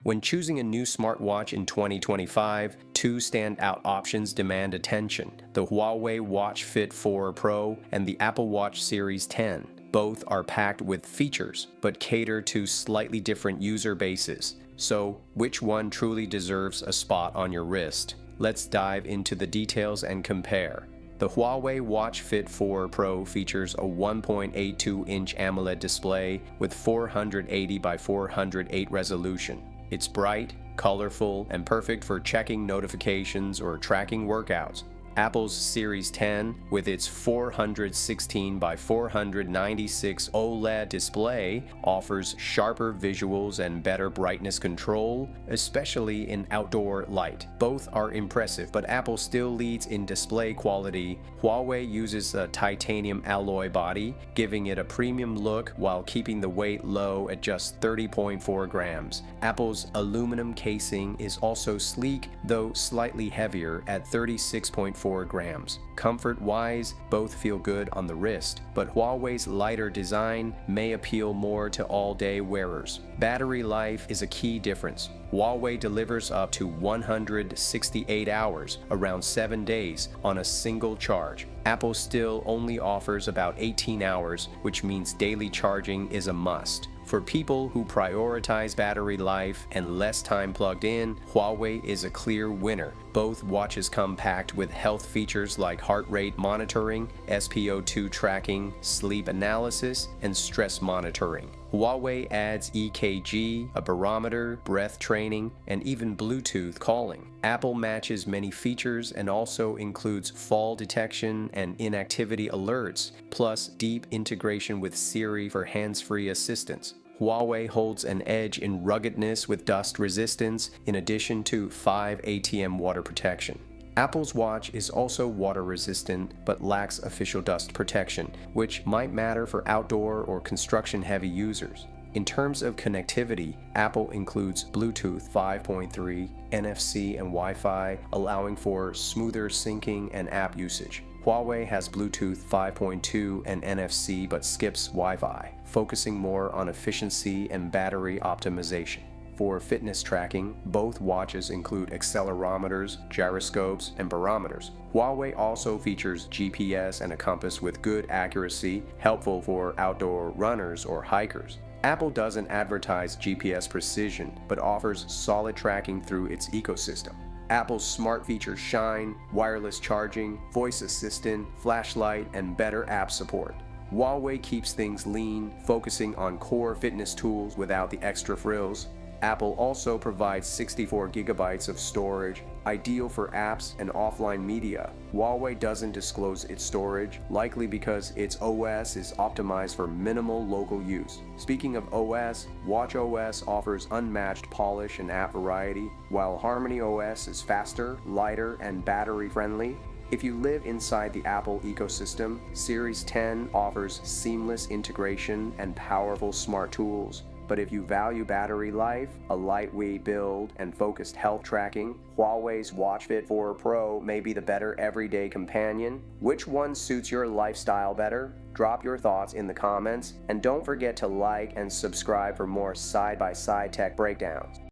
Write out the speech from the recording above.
When choosing a new smartwatch in 2025, two standout options demand attention: the Huawei Watch Fit 4 Pro and the Apple Watch Series 10. Both are packed with features, but cater to slightly different user bases. So, which one truly deserves a spot on your wrist? Let's dive into the details and compare. The Huawei Watch Fit 4 Pro features a 1.82-inch AMOLED display with 480 by 408 resolution. It's bright, colorful, and perfect for checking notifications or tracking workouts. Apple's Series 10, with its 416 by 496 OLED display, offers sharper visuals and better brightness control, especially in outdoor light. Both are impressive, but Apple still leads in display quality. Huawei uses a titanium alloy body, giving it a premium look while keeping the weight low at just 30.4 grams. Apple's aluminum casing is also sleek, though slightly heavier at 36.4 grams. Comfort-wise, both feel good on the wrist, but Huawei's lighter design may appeal more to all-day wearers. Battery life is a key difference. Huawei delivers up to 168 hours, around 7 days, on a single charge. Apple still only offers about 18 hours, which means daily charging is a must. For people who prioritize battery life and less time plugged in, Huawei is a clear winner. Both watches come packed with health features like heart rate monitoring, SpO2 tracking, sleep analysis, and stress monitoring. Huawei adds EKG, a barometer, breath training, and even Bluetooth calling. Apple matches many features and also includes fall detection and inactivity alerts, plus deep integration with Siri for hands-free assistance. Huawei holds an edge in ruggedness with dust resistance, in addition to 5 ATM water protection. Apple's watch is also water resistant but lacks official dust protection, which might matter for outdoor or construction-heavy users. In terms of connectivity, Apple includes Bluetooth 5.3, NFC, and Wi-Fi, allowing for smoother syncing and app usage. Huawei has Bluetooth 5.2 and NFC but skips Wi-Fi, focusing more on efficiency and battery optimization. For fitness tracking, both watches include accelerometers, gyroscopes, and barometers. Huawei also features GPS and a compass with good accuracy, helpful for outdoor runners or hikers. Apple doesn't advertise GPS precision, but offers solid tracking through its ecosystem. Apple's smart features shine: wireless charging, voice assistant, flashlight, and better app support. Huawei keeps things lean, focusing on core fitness tools without the extra frills. Apple also provides 64 gigabytes of storage, ideal for apps and offline media. Huawei doesn't disclose its storage, likely because its OS is optimized for minimal local use. Speaking of OS, watchOS offers unmatched polish and app variety, while HarmonyOS is faster, lighter, and battery-friendly. If you live inside the Apple ecosystem, Series 10 offers seamless integration and powerful smart tools. But if you value battery life, a lightweight build, and focused health tracking, Huawei's Watch Fit 4 Pro may be the better everyday companion. Which one suits your lifestyle better? Drop your thoughts in the comments, and don't forget to like and subscribe for more side-by-side tech breakdowns.